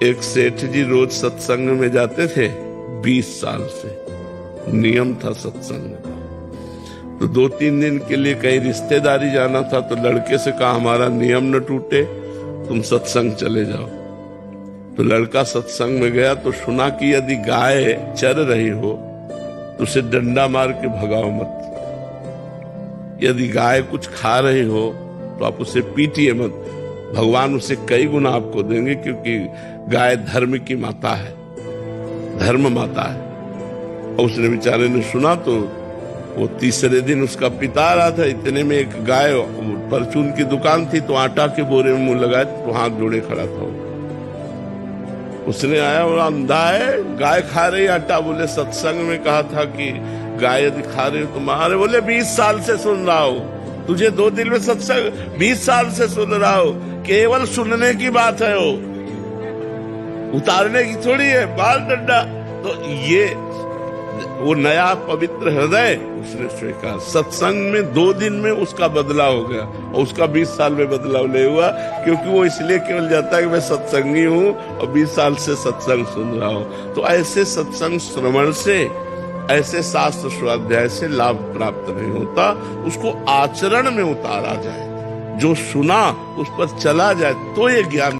एक सेठ जी रोज सत्संग में जाते थे 20 साल से, नियम था सत्संग का। तो 2-3 दिन के लिए कहीं रिश्तेदारी जाना था, तो लड़के से कहा हमारा नियम न टूटे, तुम सत्संग चले जाओ। तो लड़का सत्संग में गया तो सुना कि यदि गाय चर रही हो तो उसे डंडा मार के भगाओ मत, यदि गाय कुछ खा रही हो तो आप उसे पीटिए मत, भगवान उसे कई गुना आपको देंगे, क्योंकि गाय धर्म की माता है, धर्म माता है। और उसने बेचारे ने सुना तो वो तीसरे दिन उसका पिता आ रहा था, इतने में एक गाय, परचून की दुकान थी, तो आटा के बोरे में मुंह लगाए तो हाथ जोड़े खड़ा था। उसने आया और अंधा है, गाय खा रही आटा। बोले सत्संग में कहा था कि गाय यदि खा रही हो तो मारे। बोले 20 साल से सुन रहा हो, तुझे 2 दिन में सत्संग 20 साल से सुन रहा हो, केवल सुनने की बात है, उतारने की थोड़ी है, बाल डंडा। तो ये वो नया पवित्र हृदय उसने स्वीकार। सत्संग में 2 दिन में उसका बदलाव हो गया, और उसका 20 साल में बदलाव नहीं हुआ, क्योंकि वो इसलिए केवल जाता है कि मैं सत्संगी हूं और 20 साल से सत्संग सुन रहा हूं। तो ऐसे सत्संग श्रवण से, ऐसे शास्त्र स्वाध्याय से लाभ प्राप्त नहीं होता, उसको आचरण में उतारा जाए, जो सुना उस पर चला जाए तो ये ज्ञान